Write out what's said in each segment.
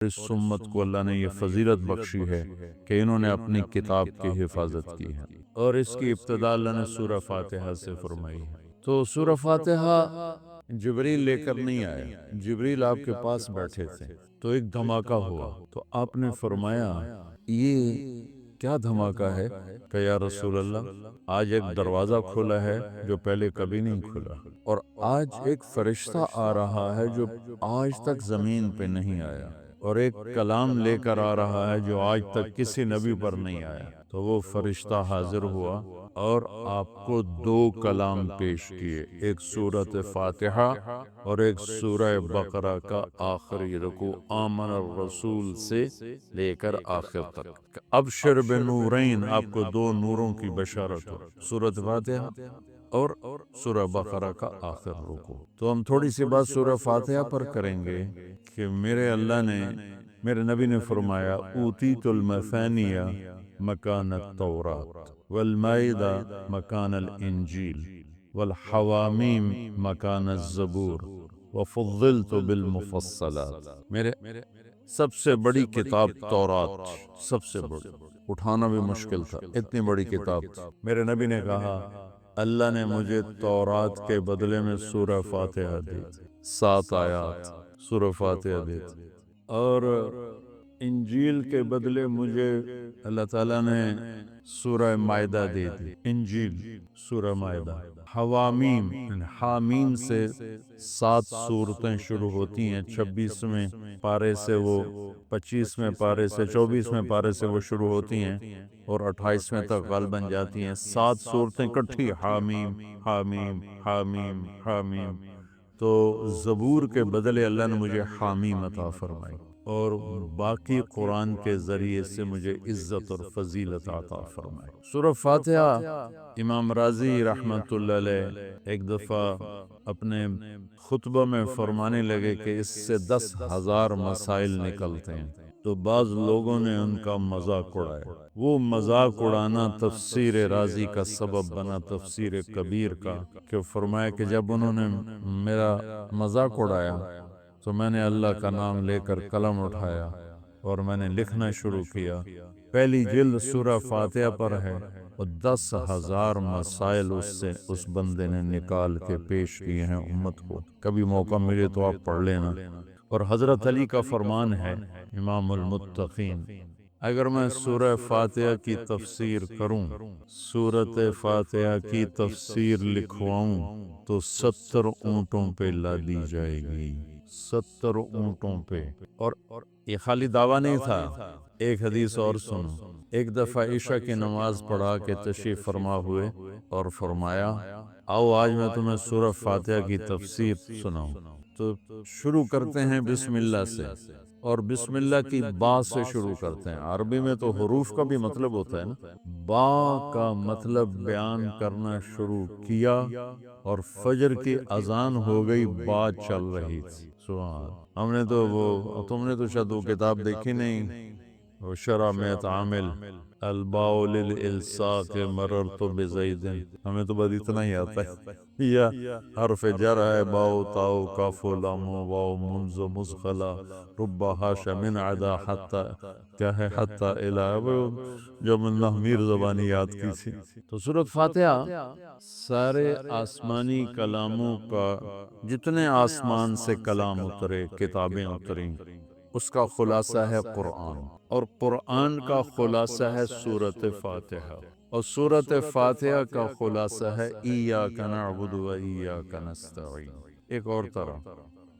اس امت کو اللہ نے یہ فضیلت بخشی ہے کہ انہوں نے اپنی کتاب کی حفاظت کی ہے، اور اس کی ابتدا اللہ نے سورہ فاتحہ سے فرمائی ہے۔ تو سورہ فاتحہ جبریل لے کر نہیں آیا، جبریل آپ کے پاس بیٹھے تھے، تو ایک دھماکہ ہوا، تو آپ نے فرمایا یہ کیا دھماکہ ہے؟ کہ یا رسول اللہ، آج ایک دروازہ کھلا ہے جو پہلے کبھی نہیں کھلا، اور آج ایک فرشتہ آ رہا ہے جو آج تک زمین پہ نہیں آیا، اور ایک کلام لے کر آ رہا ہے جو آج تک کسی نبی پر نہیں آیا۔ تو وہ فرشتہ حاضر ہوا اور آپ کو دو کلام پیش کیے، ایک سورۃ فاتحہ اور ایک سورہ بقرہ کا آخری رکوع آمن الرسول سے لے کر آخر تک۔ ابشر بنورین، آپ کو دو نوروں کی بشارت ہو، سورۃ فاتحہ اور سورہ بقرہ کا آخر رکوع۔ تو ہم تھوڑی سی بات سورہ فاتحہ پر کریں گے کہ میرے نبی نے فرمایا اوتیت المثانی مکان التوراۃ والمائدہ مکان الانجیل والحوامیم مکان الزبور وفضلت بالمفصلات۔ میرے سب سے بڑی کتاب تورات، سب سے بڑی، اٹھانا بھی مشکل تھا، اتنی بڑی کتاب تھی۔ میرے نبی نے کہا اللہ نے مجھے تورات کے بدلے میں سورہ فاتحہ دی تھی، 7 آیات سورہ فاتحہ دی تھی، اور انجیل کے بدلے مجھے اللہ تعالیٰ نے سورہ مائدہ دی تھی، انجیل سورہ مائدہ۔ حوامیم، حامیم سے 7 سورتیں شروع ہوتی ہیں، 26ویں پارے سے وہ 25ویں پارے سے 24ویں پارے سے وہ شروع ہوتی ہیں اور 28ویں تک غالباً جاتی ہیں، 7 صورتیں کٹھی، حامیم حامیم حامیم حامیم۔ تو زبور کے بدلے اللہ نے مجھے حامیم عطا فرمائی، اور باقی قرآن کے ذریعے سے مجھے عزت اور فضیلت عطا فرمائی۔ سورہ فاتحہ امام راضی رحمت اللہ علیہ ایک دفعہ اپنے خطبہ میں فرمانے لگے کہ اس سے 10,000 مسائل نکلتے ہیں، تو بعض لوگوں نے ان کا مذاق اڑایا۔ وہ مذاق اڑانا تفسیر رازی کا سبب بنا، تفسیر کبیر کا، کہ فرمایا کہ جب انہوں نے میرا مذاق اڑایا تو میں نے اللہ کا نام لے کر قلم اٹھایا اور میں نے لکھنا شروع کیا۔ پہلی جلد سورہ فاتحہ پر ہے، اور 10,000 مسائل اس بندے نے نکال کے پیش کیے ہیں امت کو۔ کبھی موقع ملے تو آپ پڑھ لینا۔ اور حضرت علی کا فرمان ہے، امام المتقین، اگر میں سورہ فاتحہ کی تفسیر کروں، سورۃ فاتحہ کی تفسیر لکھواؤں، تو 70 اونٹوں پہ لادی جائے گی، 70 اونٹوں پہ۔ اور یہ خالی دعویٰ نہیں تھا، ایک حدیث اور سنو۔ ایک دفعہ عشاء کی نماز پڑھا کے تشریف فرما ہوئے اور فرمایا آؤ آج میں تمہیں سورہ فاتحہ کی تفسیر سناؤں۔ تو شروع کرتے ہیں بسم اللہ سے، اور بسم اللہ کی با سے شروع کرتے ہیں۔ عربی میں تو حروف کا بھی مطلب ہوتا ہے نا، با کا مطلب بیان کرنا شروع کیا، اور فجر کی اذان ہو گئی، بات چل رہی تھی۔ سبحان، ہم نے تو تم نے تو شاید وہ کتاب دیکھی نہیں، وہ شرح میں عامل الباء للالصاق مررت بزید، ہمیں تو بس اتنا ہی آتا ہے، یا حرف جر ہے، باؤ تاؤ کاف لام واؤ منز مزخلا رب حاش من عدا حتی، کیا ہے حتی الہ، جو من میر زبانی یاد کی تھی۔ تو سورۃ فاتحہ سارے آسمانی کلاموں کا، جتنے آسمان سے کلام اترے، کتابیں اتریں، اس کا خلاصہ ہے قرآن، اور قرآن کا خلاصہ ہے سورۃ فاتحہ، اور سورۃ فاتحہ کا خلاصہ ہے ایاک نعبد و ایاک نستعین۔ ایک اور طرح،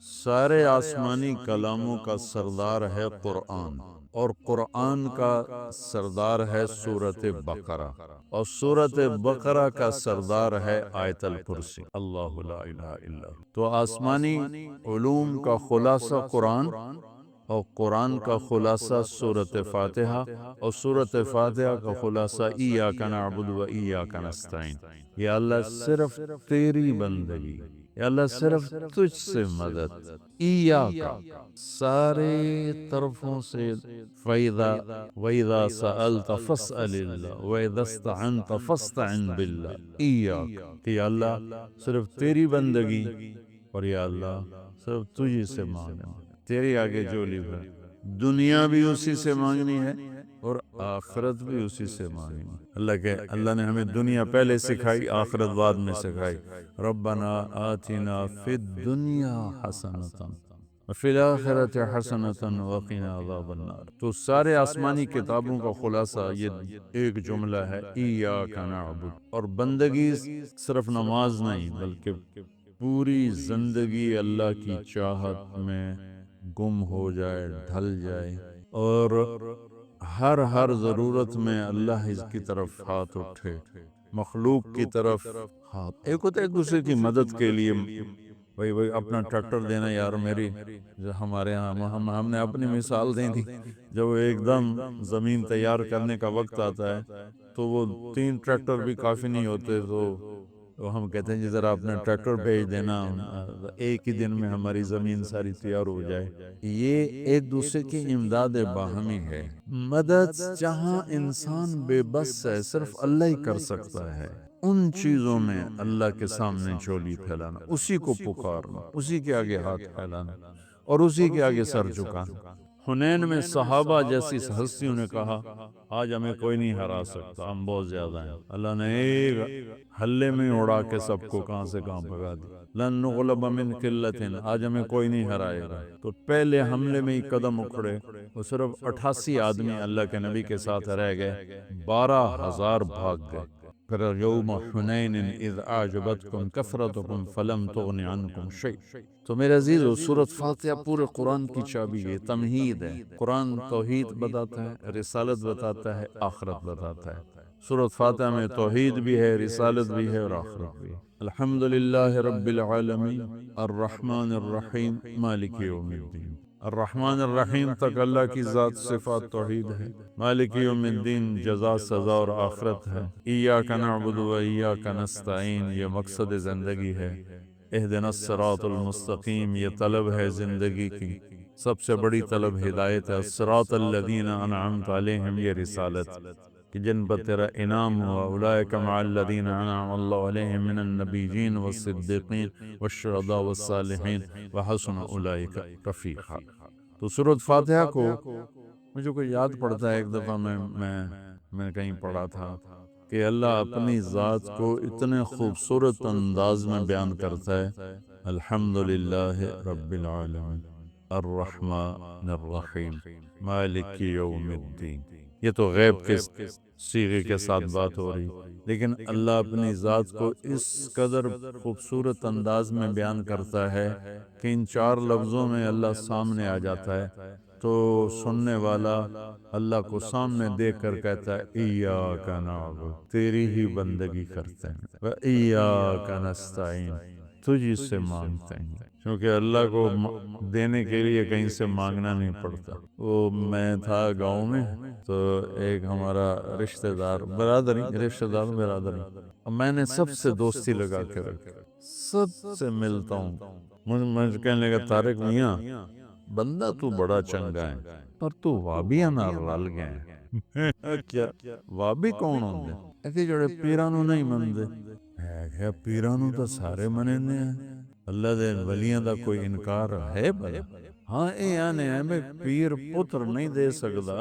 سارے آسمانی کلاموں کا سردار ہے قرآن، اور قرآن کا سردار ہے سورۃ بقرہ، اور سورۃ بقرہ کا سردار ہے آیت الکرسی، اللہ لا الہ الا ہو۔ تو آسمانی علوم کا خلاصہ قرآن، اور قرآن کا خلاصہ سورۃ فاتحہ، اور سورۃ فاتحہ کا خلاصہ ایاک نعبد و ایاک نستعین۔ یا اللہ صرف تیری بندگی، یا اللہ صرف تجھ سے مدد، ایاک سارے طرفوں سے، وَإِذَا سَأَلْتَ فَاسْأَلِ اللَّهِ وَإِذَا اسْتَعَنْتَ فَاسْتَعِنْ بِاللَّهِ، ایاک، کہ یا اللہ صرف تیری بندگی، اور یا اللہ صرف تجھی سے مانگنا، تیرے آگے جھولی بھر، دنیا بھی اسی سے مانگنی ہے اور آخرت بھی اسی سے مانگنی ہے۔ اللہ نے ہمیں دنیا پہلے سکھائی، آخرت بعد میں سکھائی۔ ربنا آتنا فی الدنیا حسنۃ وفی الآخرۃ حسنۃ وقنا عذاب النار۔ تو سارے آسمانی کتابوں کا خلاصہ یہ ایک جملہ ہے، ایاک نعبد۔ اور بندگی صرف نماز نہیں بلکہ پوری زندگی اللہ کی چاہت میں گم ہو جائے، ڈھل جائے، اور ہر ضرورت میں اللہ اس کی طرف ہاتھ اٹھے، مخلوق کی طرف ہاتھ، ایک ہوتا ہے ایک دوسرے کی مدد کے لیے، وہی اپنا ٹریکٹر دینا۔ یار میری جو ہمارے ہاں ہم نے اپنی مثال دی تھی، جب ایک دم زمین تیار کرنے کا وقت آتا ہے تو وہ 3 ٹریکٹر بھی کافی نہیں ہوتے، تو ہم کہتے ہیں جی ذرا اپنا ٹریکٹر بھیج دینا، ایک ہی دن میں ہماری زمین ساری تیار ہو جائے۔ یہ ایک دوسرے کی امداد باہمی ہے۔ مدد جہاں انسان بے بس ہے، صرف اللہ ہی کر سکتا ہے، ان چیزوں میں اللہ کے سامنے جھولی پھیلانا، اسی کو پکارنا، اسی کے آگے ہاتھ پھیلانا اور اسی کے آگے سر جھکانا۔ حنین میں صحابہ جیسی ہستیوں نے کہا آج ہمیں کوئی نہیں ہرا سکتا، ہم بہت زیادہ ہیں۔ اللہ نے ایک حلے میں اڑا کے سب کو کہاں سے کہاں بھگا دی۔ لن نغلب من قلت، آج ہمیں کوئی نہیں ہرائے گا۔ تو پہلے حملے میں ہی قدم اکھڑے، وہ صرف 88 آدمی اللہ کے نبی کے ساتھ رہ گئے، 12,000 بھاگ گئے۔ پھر یوم حنین اذ اعجبتکم کثرتکم فلم تغن عنکم شیء۔ تو میرے عزیزو، سورۃ فاتحہ پورے قرآن کی چابی ہے، تمہید ہے۔ قرآن توحید بتاتا ہے، رسالت بتاتا ہے، آخرت بتاتا ہے۔ سورۃ فاتحہ میں توحید بھی ہے، رسالت بھی ہے اور آخرت بھی ہے۔ الحمدللہ رب العالمین الرحمن الرحیم مالک یوم الدین۔ الرحمن الرحیم تک اللہ کی ذات صفات توحید ہے، مالک یوم الدین جزا سزا اور آخرت ہے، ایاک نعبد و ایاک نستعین یہ مقصد زندگی ہے، اہدنا الصراط المستقیم یہ طلب ہے زندگی کی، سب سے بڑی طلب ہدایت ہے، الصراط الذین انعمت علیہم یہ رسالت کہ جن پر تیرا انعام ہوا، اولئک مع الذین انعم اللہ علیہم من النبیین والصدیقین والشہداء والصالحین وحسن اولئک رفیقا۔ تو سورۃ فاتحہ کو مجھے کوئی یاد پڑتا ہے، ایک دفعہ میں کہیں پڑھا تھا کہ اللہ اپنی ذات کو اتنے خوبصورت انداز میں بیان کرتا ہے، الحمدللہ رب العالمین الرحمن الرحیم مالک یوم الدین۔ یہ تو غیب کے صیغے کے ساتھ بات ہو رہی، لیکن اللہ اپنی ذات کو اس قدر خوبصورت انداز میں بیان کرتا ہے کہ ان 4 لفظوں میں اللہ سامنے آ جاتا ہے، تو سننے والا اللہ کو سامنے دیکھ کر کہتا ہے ایاک نعبد، تیری ہی بندگی کرتے ہیں، و ایاک نستعین تجھ سے مانگتے ہیں، کیونکہ اللہ کو دینے کے لیے کہیں سے مانگنا نہیں پڑتا۔ وہ میں تھا گاؤں میں، تو ایک ہمارا رشتہ دار برادری، میں نے سب سے دوستی لگا کے رکھی، سب سے ملتا ہوں۔ مجھے کہنے لگا طارق میاں بندہ تو بڑا چنگا ہے، پر تو وابیاں نہ رل گئے۔ کیا وابی کون ہوندے؟ ایسے جڑے پیرانو نہیں مندے۔ ہے پیرانو تو سارے مننے ہیں، اللہ دے ولیاں دا کوئی انکار ہے بھلا؟ ہاں اے آنے ہیں میں پیر پتر نہیں دے سکدا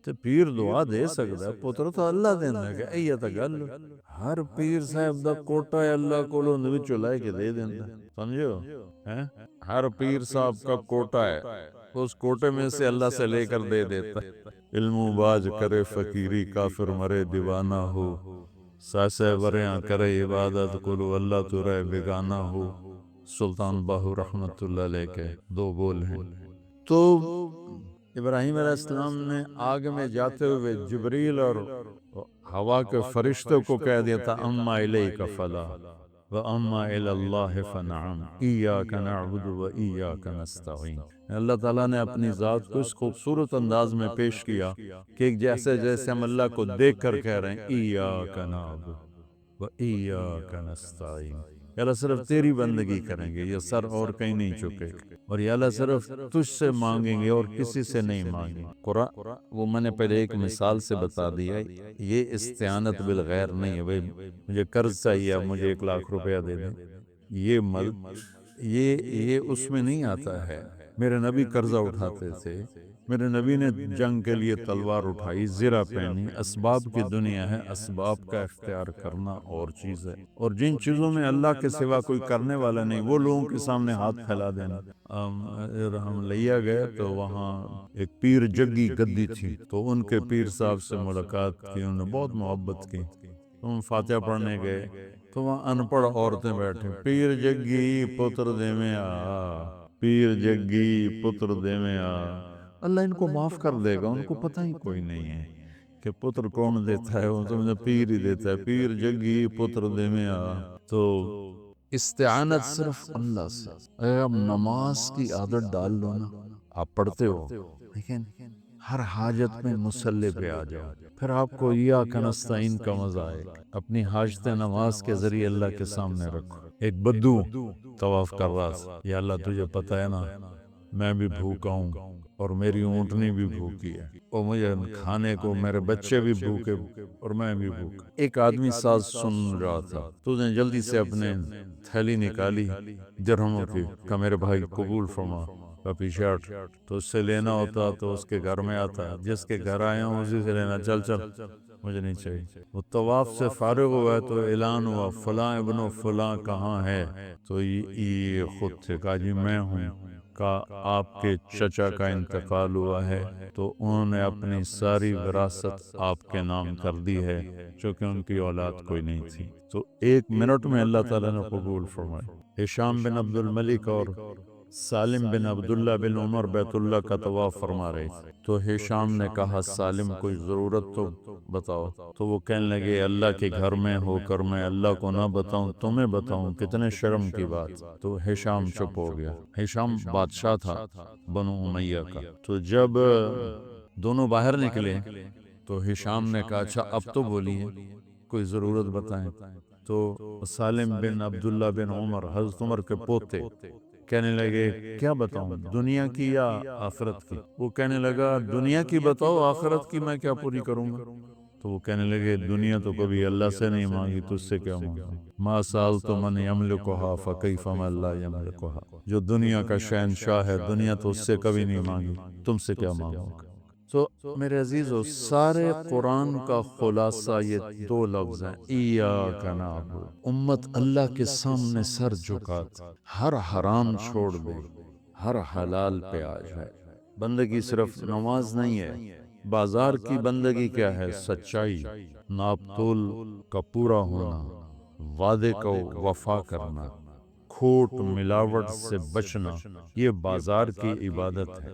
تے پیر دعا دے سکدا، پتر تو اللہ دینا ہے، اے تا گل ہر پیر صاحب دا کوٹا ہے اللہ کولو وچوں لے کے دے دیندا، سمجھو؟ ہر پیر صاحب کا کوٹا ہے، اس کوٹے میں سے اللہ سے لے کر دے دیتا ہے۔ علم و باج کرے فقیری کافر مرے دیوانہ ہو، ساسے وریاں کرے عبادت کلو اللہ تو رہے بیگانہ ہو۔ سلطان باہو رحمت اللہ علیہ کے 2 بول ہیں۔ تو ابراہیم علیہ السلام نے آگ میں جاتے ہوئے جبریل اور ہوا کے فرشتوں کو کہہ دیا تھا اما الیک فلا واما الی اللہ فنعم ایاک نعبد و ایاک نستعین۔ اللہ تعالیٰ نے اپنی ذات کو اس خوبصورت انداز میں پیش کیا کہ جیسے ہم اللہ کو دیکھ کر کہہ رہے ہیں ایاک نعبد و ایاک نستعین، یا اللہ صرف تیری بندگی کریں گے، یہ سر اور کہیں نہیں چکے، اور یا اللہ صرف تجھ سے مانگیں گے اور کسی سے نہیں مانگیں گے۔ قرآن وہ میں نے پہلے ایک مثال سے بتا دیا، یہ استعانت بالغیر نہیں ہے، بھئی مجھے قرض چاہیے اب مجھے 1,00,000 روپیہ دے دیں، یہ اس میں نہیں آتا ہے۔ میرے نبی قرضہ اٹھاتے تھے میرے نبی نے جنگ کے لیے تلوار اٹھائی، زرہ پہنی، اسباب کی دنیا ہے، اسباب کا اختیار کرنا اور چیز ہے، اور جن چیزوں میں اللہ کے سوا کوئی کرنے والا نہیں وہ لوگوں کے سامنے ہاتھ پھیلا دینا۔ ہم لیا گئے تو وہاں ایک پیر جگی گدی تھی، تو ان کے پیر صاحب سے ملاقات کی، انہوں نے بہت محبت کی، تو ہم فاتحہ پڑھنے گئے تو وہاں ان پڑھ عورتیں بیٹھیں، پیر جگی پتر دے میں آ، پیر جگی پتر دے میں آ۔ اللہ ان کو معاف کر دے گا، ان کو پتہ ہی کوئی نہیں ہے کہ پتر کون دیتا ہے، وہ سمجھے پیر ہی دیتا ہے، پیر جگی پتر دے میں آ۔ تو استعانت صرف اللہ سے۔ اگر آپ نماز کی عادت ڈال لو نا، آپ پڑھتے ہو لیکن ہر حاجت میں مصلی پہ آ جاؤ، پھر آپ کو ایاک نستعین کا مزہ آئے گا۔ اپنی حاجت نماز کے ذریعے اللہ کے سامنے رکھو۔ ایک بدو طواف کر رہا تھا، یا اللہ تجھے پتہ ہے نا میں بھی بھوکا ہوں اور میری اونٹنی بھی بھوکی ہے، اور مجھے کھانے کو میرے بچے بھی بھوکے اور میں بھی بھوکا۔ ایک آدمی ساز سن رہا تھا تو اس نے جلدی سے اپنے تھیلی نکالی درہموں کی، کہا میرے بھائی قبول فرما، کا پیچھے ہٹ، تو اس سے لینا ہوتا تو اس کے گھر میں آتا، جس کے گھر آیا ہوں اسی سے لینا، چل چل مجھے نہیں چاہیے۔ وہ طواف سے فارغ ہوا تو اعلان ہوا فلاں ابن فلاں کہاں ہے، تو یہ خود تھے، کہا جی میں ہوں، کہا آپ کے چچا کا انتقال ہوا ہے تو انہوں نے اپنی ساری وراثت آپ کے نام کر دی ہے، چونکہ ان کی اولاد کوئی نہیں تھی۔ تو 1 منٹ میں اللہ تعالیٰ نے قبول فرمائے۔ ہشام بن عبد الملک اور سالم بن عبداللہ بن عمر بیت اللہ کا طواف فرما رہے تھے، تو ہشام نے کہا سالم کوئی ضرورت تو بتاؤ، تو وہ کہنے لگے اللہ کے گھر میں ہو کر میں اللہ کو نہ بتاؤں تمہیں بتاؤں، کتنے شرم کی بات۔ تو ہشام چپ ہو گیا۔ ہشام بادشاہ تھا بنو امیہ کا۔ تو جب دونوں باہر نکلے تو ہشام نے کہا اچھا اب تو بولیے، کوئی ضرورت بتائیں۔ تو سالم بن عبداللہ بن عمر، حضرت عمر کے پوتے، کہنے لگے کیا بتاؤں، دنیا کی یا آخرت کی؟ وہ کہنے لگا دنیا کی بتاؤ، آخرت کی میں کیا پوری کروں گا؟ تو وہ کہنے لگے دنیا تو کبھی اللہ سے نہیں مانگی، تجھ سے کیا مانگا؟ ما سألت من یملکھا فکیف من لا یملکھا، جو دنیا کا شہنشاہ ہے، دنیا تو اس سے کبھی نہیں مانگی، تم سے کیا مانگوں گا؟ تو میرے عزیزو، سارے قرآن کا خلاصہ یہ 2 لفظ ہیں، ایاک نعبد۔ امت اللہ کے سامنے سر جھکات، ہر حرام چھوڑ دے، ہر حلال پہ آ جائے۔ بندگی صرف نماز نہیں ہے، بازار کی بندگی کیا ہے؟ سچائی، ناپ تول کا پورا ہونا، وعدے کو وفا کرنا، کھوٹ ملاوٹ سے بچنا، یہ بازار کی عبادت ہے۔